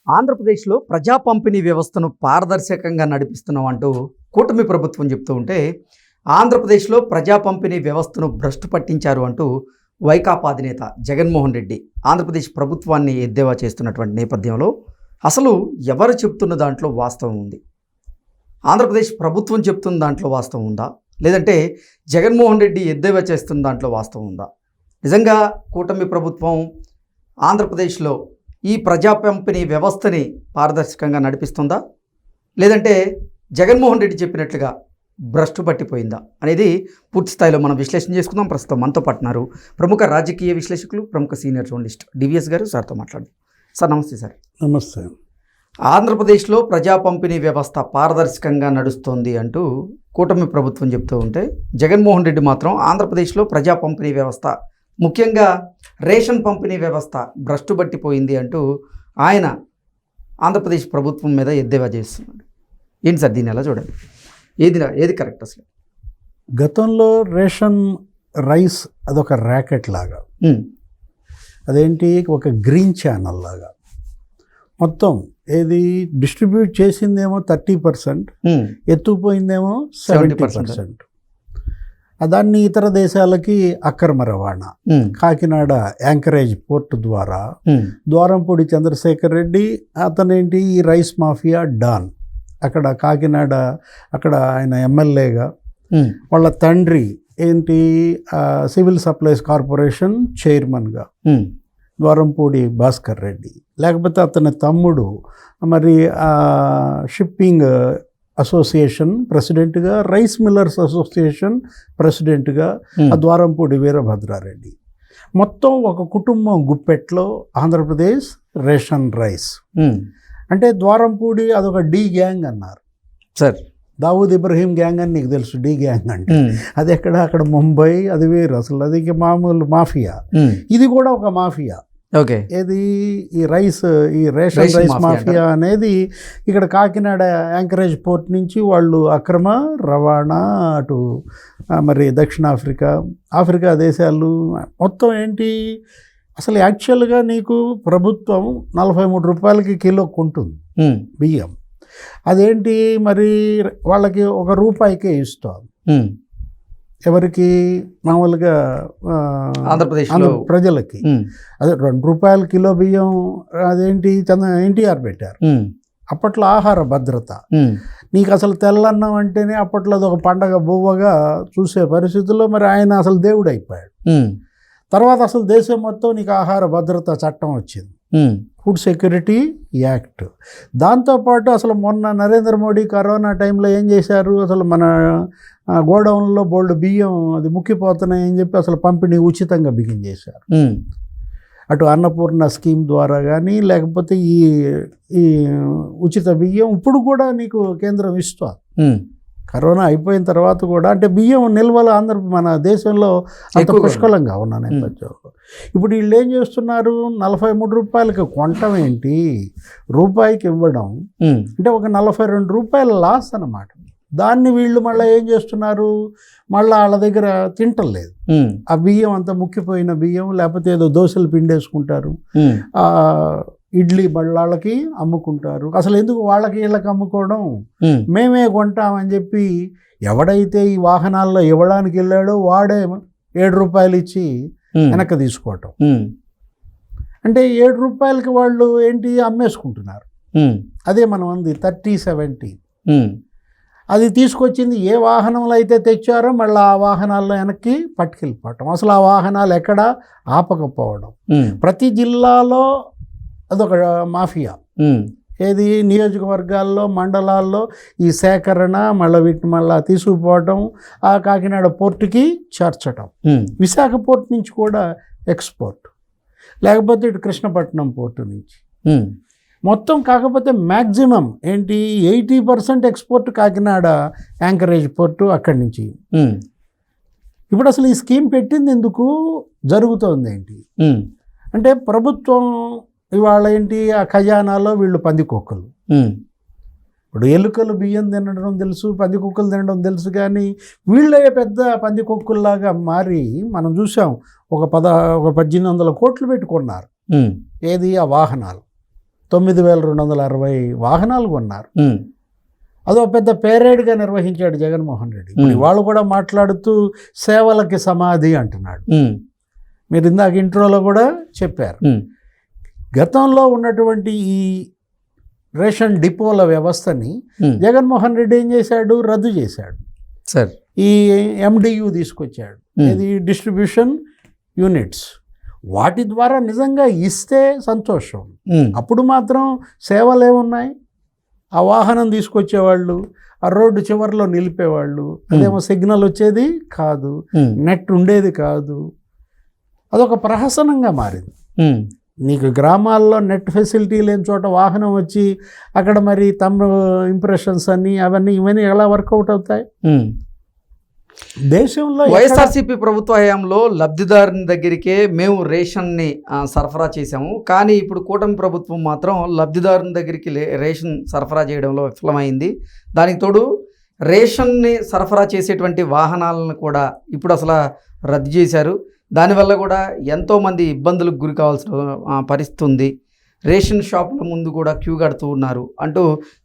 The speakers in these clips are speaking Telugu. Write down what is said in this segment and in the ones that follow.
ఆంధ్రప్రదేశ్లో ప్రజా పంపిణీ వ్యవస్థను పారదర్శకంగా నడిపిస్తున్నాం అంటూ కూటమి ప్రభుత్వం చెప్తూ ఉంటే ఆంధ్రప్రదేశ్లో ప్రజా పంపిణీ వ్యవస్థను భ్రష్టు పట్టించారు అంటూ వైకాపా అధినేత జగన్మోహన్ రెడ్డి ఆంధ్రప్రదేశ్ ప్రభుత్వాన్ని ఎద్దేవా చేస్తున్నటువంటి నేపథ్యంలో అసలు ఎవరు చెప్తున్న దాంట్లో వాస్తవం ఉంది? ఆంధ్రప్రదేశ్ ప్రభుత్వం చెప్తున్న దాంట్లో వాస్తవం ఉందా, లేదంటే జగన్మోహన్ రెడ్డి ఎద్దేవా చేస్తున్న దాంట్లో వాస్తవం ఉందా? నిజంగా కూటమి ప్రభుత్వం ఆంధ్రప్రదేశ్లో ఈ ప్రజా పంపిణీ వ్యవస్థని పారదర్శకంగా నడిపిస్తుందా, లేదంటే జగన్మోహన్ రెడ్డి చెప్పినట్లుగా భ్రష్టు పట్టిపోయిందా అనేది పూర్తి స్థాయిలో మనం విశ్లేషణ చేసుకుందాం. ప్రస్తుతం మనతో పాటున్నారు ప్రముఖ రాజకీయ విశ్లేషకులు, ప్రముఖ సీనియర్ జర్నలిస్ట్ డివిఎస్ గారు. సార్తో మాట్లాడండి. సార్ నమస్తే. సార్ నమస్తే. ఆంధ్రప్రదేశ్లో ప్రజా పంపిణీ వ్యవస్థ పారదర్శకంగా నడుస్తోంది అంటూ కూటమి ప్రభుత్వం చెప్తూ ఉంటే జగన్మోహన్ రెడ్డి మాత్రం ఆంధ్రప్రదేశ్లో ప్రజా పంపిణీ వ్యవస్థ, ముఖ్యంగా రేషన్ పంపిణీ వ్యవస్థ భ్రష్టు పట్టిపోయింది అంటూ ఆయన ఆంధ్రప్రదేశ్ ప్రభుత్వం మీద ఎద్దేవా చేస్తున్నాడు. ఏంటి సార్, దీన్ని ఎలా చూడాలి? ఏది కరెక్ట్ అసలు? గతంలో రేషన్ రైస్ అదొక ర్యాకెట్ లాగా, అదేంటి ఒక గ్రీన్ ఛానల్ లాగా మొత్తం ఏది డిస్ట్రిబ్యూట్ చేసిందేమో 30%, ఎత్తుకుపోయిందేమో 70%. దాన్ని ఇతర దేశాలకి అక్రమ రవాణా. కాకినాడ యాంకరేజ్ పోర్టు ద్వారా ద్వారంపూడి చంద్రశేఖర్ రెడ్డి అతనేంటి ఈ రైస్ మాఫియా డాన్. అక్కడ కాకినాడ అక్కడ ఆయన ఎమ్మెల్యేగా, వాళ్ళ తండ్రి ఏంటి సివిల్ సప్లైస్ కార్పొరేషన్ చైర్మన్గా ద్వారంపూడి భాస్కర్ రెడ్డి, లేకపోతే అతని తమ్ముడు మరి షిప్పింగ్ అసోసియేషన్ ప్రెసిడెంట్గా, రైస్ మిల్లర్స్ అసోసియేషన్ ప్రెసిడెంట్గా ద్వారంపూడి వీరభద్రారెడ్డి. మొత్తం ఒక కుటుంబం గుప్పెట్లో ఆంధ్రప్రదేశ్ రేషన్ రైస్. అంటే ద్వారంపూడి అదొక డి గ్యాంగ్ అన్నారు సార్. దావూద్ ఇబ్రహీం గ్యాంగ్ అని నీకు తెలుసు, డి గ్యాంగ్ అంటే అది అక్కడ ముంబై, అది వేరు అసలు, అది మామూలు మాఫియా. ఇది కూడా ఒక మాఫియా. ఓకే, ఏది ఈ రేషన్ రైస్ మాఫియా అనేది ఇక్కడ కాకినాడ యాంకరేజ్ పోర్ట్ నుంచి వాళ్ళు అక్రమ రవాణా అటు మరి ఆఫ్రికా దేశాలు మొత్తం ఏంటి అసలు యాక్చువల్గా నీకు ప్రభుత్వం 43 రూపాయలకి కిలో కొంటుంది బియ్యం. అదేంటి మరి వాళ్ళకి ₹1కే ఇస్తాం. ఎవరికి? మామూలుగా ఆంధ్రప్రదేశ్ ప్రజలకి. అదే ₹2 కిలో బియ్యం. అదేంటి ఎన్టీఆర్ పెట్టారు అప్పట్లో ఆహార భద్రత. నీకు అసలు తెల్లన్నం అంటేనే అప్పట్లో అదొక పండగ బువ్వగా చూసే పరిస్థితుల్లో మరి ఆయన అసలు దేవుడు అయిపోయాడు. తర్వాత అసలు దేశం మొత్తం నీకు ఆహార భద్రత చట్టం వచ్చింది, ఫుడ్ సెక్యూరిటీ యాక్ట్. దాంతోపాటు అసలు మొన్న నరేంద్ర మోడీ కరోనా టైంలో ఏం చేశారు, అసలు మన గోడౌన్లో బోల్డ్ బియ్యం అది ముక్కిపోతున్నాయని చెప్పి అసలు పంపిణీ ఉచితంగా బిగించేశారు. అటు అన్నపూర్ణ స్కీమ్ ద్వారా కానీ, లేకపోతే ఈ ఉచిత బియ్యం ఇప్పుడు కూడా నీకు కేంద్రం ఇస్తుంది. కరోనా అయిపోయిన తర్వాత కూడా అంటే బియ్యం నిల్వలు మన దేశంలో అంత పుష్కలంగా ఉన్న నేపథ్యంలో ఇప్పుడు వీళ్ళు ఏం చేస్తున్నారు, 43 రూపాయలకి కొనటం ఏంటి, రూపాయికి ఇవ్వడం అంటే ఒక ₹42 లాస్ అన్నమాట. దాన్ని వీళ్ళు మళ్ళీ ఏం చేస్తున్నారు, మళ్ళీ వాళ్ళ దగ్గర తింటలేదు. ఆ బియ్యం అంతా ముక్కిపోయిన బియ్యం, లేకపోతే ఏదో దోశలు పిండేసుకుంటారు, ఇడ్లీ బళ్ళకి అమ్ముకుంటారు. అసలు ఎందుకు వాళ్ళకి వీళ్ళకి అమ్ముకోవడం, మేమే కొంటామని చెప్పి ఎవడైతే ఈ వాహనాల్లో ఇవ్వడానికి వెళ్ళాడో వాడే ₹7 ఇచ్చి వెనక్కి తీసుకోవటం. అంటే ₹7కి వాళ్ళు ఏంటి అమ్మేసుకుంటున్నారు. అదే మనం అంది 30-70. అది తీసుకొచ్చింది ఏ వాహనంలో అయితే తెచ్చారో మళ్ళీ ఆ వాహనాల్లో వెనక్కి పట్టుకెళ్ళిపోవటం. అసలు ఆ వాహనాలు ఎక్కడ ఆపకపోవడం. ప్రతి జిల్లాలో అదొక మాఫియా. ఏది నియోజకవర్గాల్లో, మండలాల్లో ఈ సేకరణ, వీటిని మళ్ళీ తీసుకుపోవటం, ఆ కాకినాడ పోర్టుకి చేర్చటం, విశాఖ పోర్టు నుంచి కూడా ఎక్స్పోర్ట్, లేకపోతే ఇటు కృష్ణపట్నం పోర్టు నుంచి మొత్తం. కాకపోతే మ్యాక్సిమం ఏంటి 80% ఎక్స్పోర్ట్ కాకినాడ యాంకరేజ్ పోర్టు అక్కడి నుంచి. ఇప్పుడు అసలు ఈ స్కీమ్ పెట్టింది ఎందుకు, జరుగుతోంది ఏంటి అంటే ప్రభుత్వం ఇవాళ ఏంటి ఆ ఖజానాలో వీళ్ళు పందికొక్కలు. ఇప్పుడు ఎలుకలు బియ్యం తినడం తెలుసు, పందికొక్కలు తినడం తెలుసు, కానీ వీళ్ళే పెద్ద పందికొక్కుల్లాగా మారి మనం చూసాం. ఒక 1800 కోట్లు పెట్టుకున్నారు ఏది ఆ వాహనాలు. 9,260 వాహనాలు కొన్నారు. అదో పెద్ద పేరేడ్గా నిర్వహించాడు జగన్మోహన్ రెడ్డి. వాళ్ళు కూడా మాట్లాడుతూ సేవలకి సమాధి అంటున్నాడు. మీరు ఇందాక ఇంట్రోలో కూడా చెప్పారు. గతంలో ఉన్నటువంటి ఈ రేషన్ డిపోల వ్యవస్థని జగన్మోహన్ రెడ్డి ఏం చేశాడు? రద్దు చేశాడు. సార్ ఈ MDU తీసుకొచ్చాడు, ఇది డిస్ట్రిబ్యూషన్ యూనిట్స్. వాటి ద్వారా నిజంగా ఇస్తే సంతోషం. అప్పుడు మాత్రం సేవలు ఏమున్నాయి? ఆ వాహనం తీసుకొచ్చేవాళ్ళు, ఆ రోడ్డు చివరిలో నిలిపేవాళ్ళు, అదేమో సిగ్నల్ వచ్చేది కాదు, నెట్ ఉండేది కాదు. అదొక ప్రహసనంగా మారింది. నీకు గ్రామాల్లో నెట్ ఫెసిలిటీ లేని చోట వాహనం వచ్చి అక్కడ మరి తమ ఇంప్రెషన్స్ అన్నీ ఇవన్నీ ఎలా వర్కౌట్ అవుతాయి? దేశంలో వైఎస్ఆర్సీపీ ప్రభుత్వ హయాంలో లబ్ధిదారుని దగ్గరికే మేము రేషన్ని సరఫరా చేశాము, కానీ ఇప్పుడు కూటమి ప్రభుత్వం మాత్రం లబ్ధిదారుని దగ్గరికి రేషన్ సరఫరా చేయడంలో విఫలమైంది. దానికి తోడు రేషన్ని సరఫరా చేసేటువంటి వాహనాలను కూడా ఇప్పుడు అసలు రద్దు చేశారు. దానివల్ల కూడా ఎంతోమంది ఇబ్బందులకు గురి కావాల్సిన పరిస్థితి ఉంది. రేషన్ షాపుల ముందు కూడా క్యూ కడుతూ ఉన్నారు అంటూ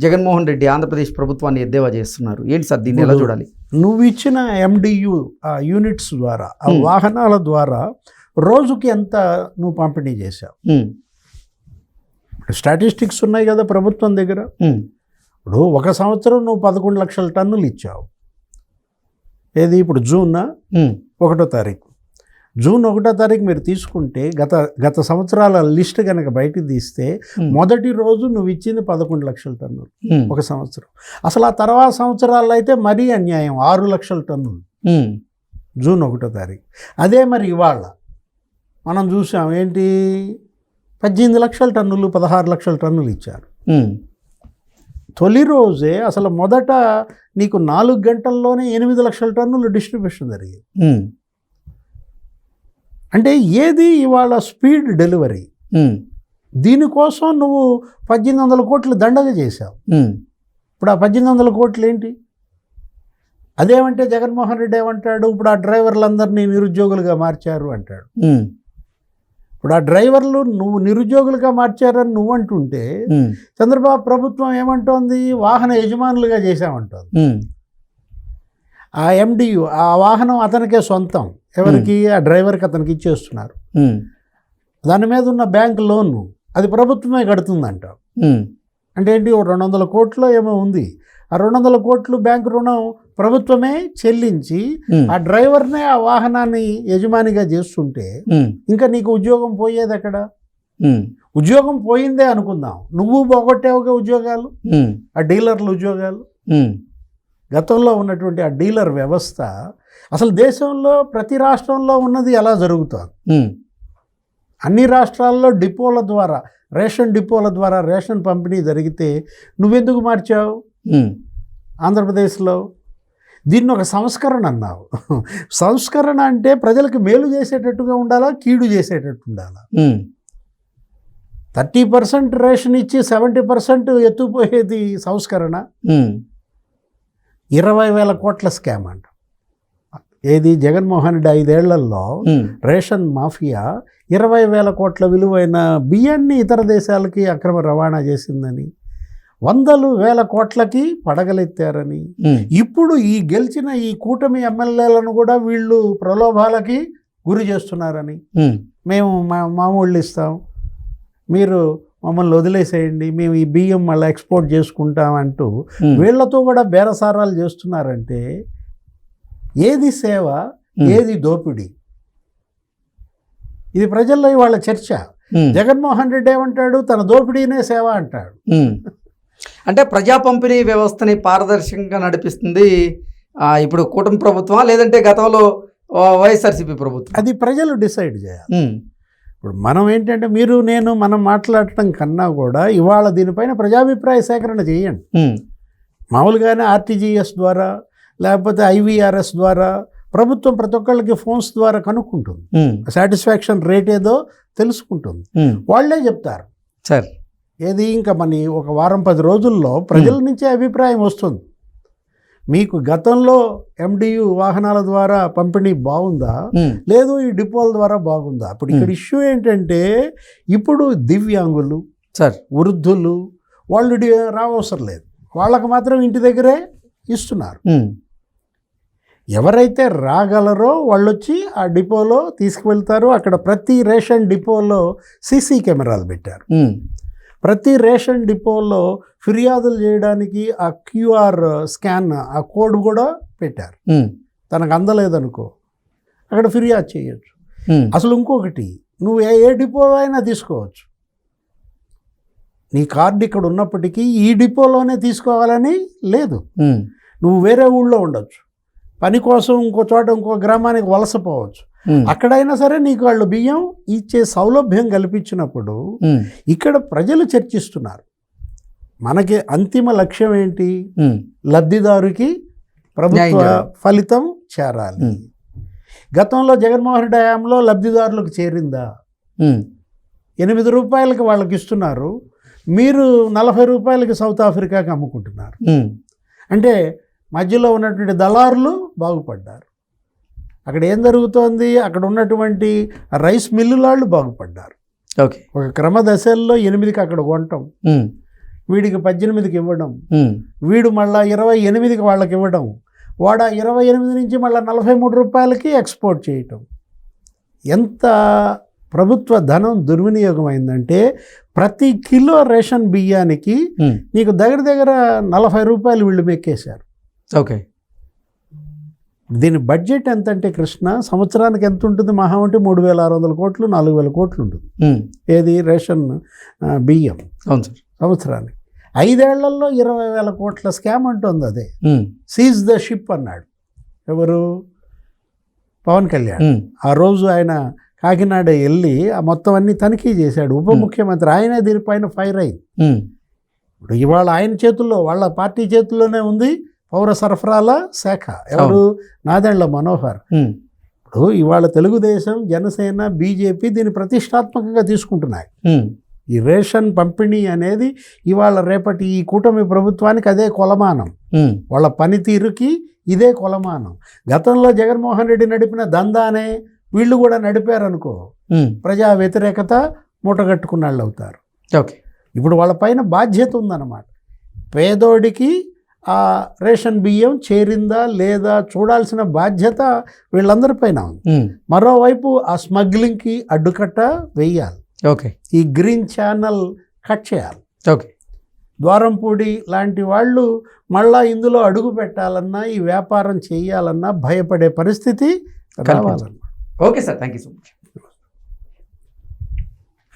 జగన్మోహన్ రెడ్డి ఆంధ్రప్రదేశ్ ప్రభుత్వాన్ని ఎద్దేవా చేస్తున్నారు. ఏంటి సార్, దీన్ని ఎలా చూడాలి? నువ్వు ఇచ్చిన MDU ఆ యూనిట్స్ ద్వారా, ఆ వాహనాల ద్వారా రోజుకి ఎంత నువ్వు పంపిణీ చేశావు? స్టాటిస్టిక్స్ ఉన్నాయి కదా ప్రభుత్వం దగ్గర. ఇప్పుడు ఒక సంవత్సరం నువ్వు 11 లక్షల టన్నులు ఇచ్చావు. ఏది ఇప్పుడు జూన్ 1వ తారీఖు, జూన్ 1వ తారీఖు మీరు తీసుకుంటే గత సంవత్సరాల లిస్ట్ కనుక బయటికి తీస్తే మొదటి రోజు నువ్వు ఇచ్చింది 11 లక్షల టన్నులు ఒక సంవత్సరం. అసలు ఆ తర్వాత సంవత్సరాల్లో అయితే మరీ అన్యాయం, 6 లక్షల టన్నులు జూన్ 1వ తారీఖు. అదే మరి ఇవాళ మనం చూసాం ఏంటి, 18 లక్షల టన్నులు, 16 లక్షల టన్నులు ఇచ్చారు. తొలి రోజే అసలు మొదట నీకు 4 గంటల్లోనే 8 లక్షల టన్నులు డిస్ట్రిబ్యూషన్ జరిగింది. అంటే ఏది ఇవాళ స్పీడ్ డెలివరీ. దీనికోసం నువ్వు 1800 కోట్లు దండగ చేశావు. ఇప్పుడు ఆ 1800 కోట్లు ఏంటి? అదేమంటే జగన్మోహన్ రెడ్డి ఏమంటాడు, ఇప్పుడు ఆ డ్రైవర్లందరినీ నిరుద్యోగులుగా మార్చారు అంటాడు. ఇప్పుడు ఆ డ్రైవర్లు నువ్వు నిరుద్యోగులుగా మార్చారని నువ్వు అంటుంటే చంద్రబాబు ప్రభుత్వం ఏమంటోంది, వాహన యజమానులుగా చేశామంటోంది. ఆ MDU ఆ వాహనం అతనికే సొంతం. ఎవరికి? ఆ డ్రైవర్కి అతనికి ఇచ్చేస్తున్నారు. దాని మీద ఉన్న బ్యాంక్ లోను అది ప్రభుత్వమే కడుతుందంట. అంటే ఏంటి, 200 కోట్లు ఏమో ఉంది. ఆ 200 కోట్లు బ్యాంకు రుణం ప్రభుత్వమే చెల్లించి ఆ డ్రైవర్నే ఆ వాహనాన్ని యజమానిగా చేస్తుంటే ఇంకా నీకు ఉద్యోగం పోయేది ఎక్కడ? ఉద్యోగం పోయిందే అనుకుందాం, నువ్వు పోగొట్టావుగా ఉద్యోగాలు, ఆ డీలర్ల ఉద్యోగాలు. గతంలో ఉన్నటువంటి ఆ డీలర్ వ్యవస్థ అసలు దేశంలో ప్రతి రాష్ట్రంలో ఉన్నది ఎలా జరుగుతుంది? అన్ని రాష్ట్రాల్లో డిపోల ద్వారా, రేషన్ డిపోల ద్వారా రేషన్ పంపిణీ జరిగితే నువ్వెందుకు మార్చావు ఆంధ్రప్రదేశ్లో? దీన్ని ఒక సంస్కరణ అన్నావు. సంస్కరణ అంటే ప్రజలకు మేలు చేసేటట్టుగా ఉండాలా, కీడు చేసేటట్టు ఉండాలా? 30% రేషన్ ఇచ్చి 70% ఎత్తుపోయేది సంస్కరణ. 20,000 కోట్ల స్కామ్ అంట. ఏది, జగన్మోహన్ రెడ్డి 5 ఏళ్లలో రేషన్ మాఫియా 20,000 కోట్ల విలువైన బియ్యాన్ని ఇతర దేశాలకి అక్రమ రవాణా చేసిందని, 100,000 కోట్లకి పడగలెత్తారని, ఇప్పుడు ఈ గెలిచిన ఈ కూటమి ఎమ్మెల్యేలను కూడా వీళ్ళు ప్రలోభాలకి గురి చేస్తున్నారని, మేము మామూళ్ళు ఇస్తాం, మీరు మమ్మల్ని వదిలేసేయండి, మేము ఈ బియ్యం మళ్ళీ ఎక్స్పోర్ట్ చేసుకుంటామంటూ వీళ్లతో కూడా బేరసారాలు చేస్తున్నారంటే ఏది సేవ, ఏది దోపిడీ? ఇది ప్రజల్లో ఇవాళ చర్చ. జగన్మోహన్ రెడ్డి ఏమంటాడు, తన దోపిడీనే సేవ అంటాడు. అంటే ప్రజా పంపిణీ వ్యవస్థని పారదర్శకంగా నడిపిస్తుంది ఇప్పుడు కూటమి ప్రభుత్వం, లేదంటే గతంలో వైఎస్ఆర్సీపీ ప్రభుత్వం? అది ప్రజలు డిసైడ్ చేయాలి. ఇప్పుడు మనం ఏంటంటే మనం మాట్లాడటం కన్నా కూడా ఇవాళ దీనిపైన ప్రజాభిప్రాయ సేకరణ చేయండి. మామూలుగానే RTGS ద్వారా లేకపోతే IVRS ద్వారా ప్రభుత్వం ప్రతి ఒక్కళ్ళకి ఫోన్స్ ద్వారా కనుక్కుంటుంది, సాటిస్ఫాక్షన్ రేట్ ఏదో తెలుసుకుంటుంది. వాళ్ళే చెప్తారు సార్. ఏది ఇంకా ఒక వారం 10 రోజుల్లో ప్రజల నుంచే అభిప్రాయం వస్తుంది. మీకు గతంలో MDU వాహనాల ద్వారా పంపిణీ బాగుందా, లేదు ఈ డిపోల ద్వారా బాగుందా? ఇప్పుడు ఇక్కడ ఇష్యూ ఏంటంటే, ఇప్పుడు దివ్యాంగులు, సార్. వృద్ధులు వాళ్ళు రావసరం లేదు, వాళ్ళకు మాత్రం ఇంటి దగ్గరే ఇస్తున్నారు. ఎవరైతే రాగలరో వాళ్ళు వచ్చి ఆ డిపోలో తీసుకువెళ్తారు. అక్కడ ప్రతి రేషన్ డిపోలో సీసీ కెమెరాలు పెట్టారు. ప్రతి రేషన్ డిపోలో ఫిర్యాదులు చేయడానికి ఆ క్యూఆర్ స్కాన్, ఆ కోడ్ కూడా పెట్టారు. తనకు అందలేదనుకో అక్కడ ఫిర్యాదు చేయొచ్చు. అసలు ఇంకొకటి, నువ్వు ఏ డిపో అయినా తీసుకోవచ్చు. నీ కార్డు ఇక్కడ ఉన్నప్పటికీ ఈ డిపోలోనే తీసుకోవాలని లేదు. నువ్వు వేరే ఊళ్ళో ఉండొచ్చు, పని కోసం ఇంకో చోట ఇంకో గ్రామానికి వలసపోవచ్చు. అక్కడైనా సరే నీకు వాళ్ళు బియ్యం ఇచ్చే సౌలభ్యం కల్పించినప్పుడు ఇక్కడ ప్రజలు చర్చిస్తున్నారు. మనకి అంతిమ లక్ష్యం ఏంటి? లబ్ధిదారుకి ప్రభుత్వ ఫలితం చేరాలి. గతంలో జగన్మోహన్ రెడ్డి హయాంలో లబ్ధిదారులకు చేరిందా? 8 రూపాయలకి వాళ్ళకి ఇస్తున్నారు, మీరు 40 రూపాయలకి సౌత్ ఆఫ్రికాకి అమ్ముకుంటున్నారు. అంటే మధ్యలో ఉన్నటువంటి దళారులు బాగుపడ్డారు. అక్కడ ఏం జరుగుతోంది? అక్కడ ఉన్నటువంటి రైస్ మిల్లు వాళ్ళు బాగుపడ్డారు. ఓకే, ఒక క్రమ దశల్లో 8కి అక్కడ కొనటం, వీడికి 18కి ఇవ్వడం, వీడు మళ్ళీ 28కి వాళ్ళకి ఇవ్వడం, వాడు 28 నుంచి మళ్ళీ 43 రూపాయలకి ఎక్స్పోర్ట్ చేయటం. ఎంత ప్రభుత్వ ధనం దుర్వినియోగం అయిందంటే ప్రతి కిలో రేషన్ బియ్యానికి నీకు దగ్గర 40 రూపాయలు వీళ్ళు మెక్కేశారు. ఓకే, దీని బడ్జెట్ ఎంత అంటే కృష్ణ, సంవత్సరానికి ఎంత ఉంటుంది? మహా అంటే 3,600 కోట్లు 4,000 కోట్లు ఉంటుంది. ఏది రేషన్ బియ్యం. అవును సార్. సంవత్సరానికి 5 ఏళ్లలో 20,000 కోట్ల స్కామ్ అంటుంది. అదే సీజ్ ద షిప్ అన్నాడు ఎవరు? పవన్ కళ్యాణ్. ఆ రోజు ఆయన కాకినాడ వెళ్ళి ఆ మొత్తం అన్ని తనిఖీ చేశాడు. ఉప ముఖ్యమంత్రి ఆయనే దీనిపైన ఫైర్ అయింది. ఇప్పుడు ఇవాళ ఆయన చేతుల్లో, వాళ్ళ పార్టీ చేతుల్లోనే ఉంది పౌర సరఫరాల శాఖ. ఎవరు? నాదెండ్ల మనోహర్. ఇప్పుడు ఇవాళ తెలుగుదేశం, జనసేన, బీజేపీ దీన్ని ప్రతిష్టాత్మకంగా తీసుకుంటున్నాయి. ఈ రేషన్ పంపిణీ అనేది ఇవాళ రేపటి ఈ కూటమి ప్రభుత్వానికి అదే కొలమానం. వాళ్ళ పనితీరుకి ఇదే కొలమానం. గతంలో జగన్మోహన్ రెడ్డి నడిపిన దందానే వీళ్ళు కూడా నడిపారనుకో, ప్రజా వ్యతిరేకత మూటగట్టుకున్న వాళ్ళు అవుతారు. ఓకే, ఇప్పుడు వాళ్ళ పైన బాధ్యత ఉందన్నమాట. పేదోడికి ఆ రేషన్ బియ్యం చేరిందా లేదా చూడాల్సిన బాధ్యత వీళ్ళందరిపైన ఉంది. మరోవైపు ఆ స్మగ్లింగ్కి అడ్డుకట్ట వేయాలి. ఓకే, ఈ గ్రీన్ ఛానల్ కట్ చేయాలి. ఓకే, ద్వారంపూడి లాంటి వాళ్ళు మళ్ళా ఇందులో అడుగు పెట్టాలన్నా, ఈ వ్యాపారం చేయాలన్నా భయపడే పరిస్థితి రావాలన్నా. Okay sir, thank you so much.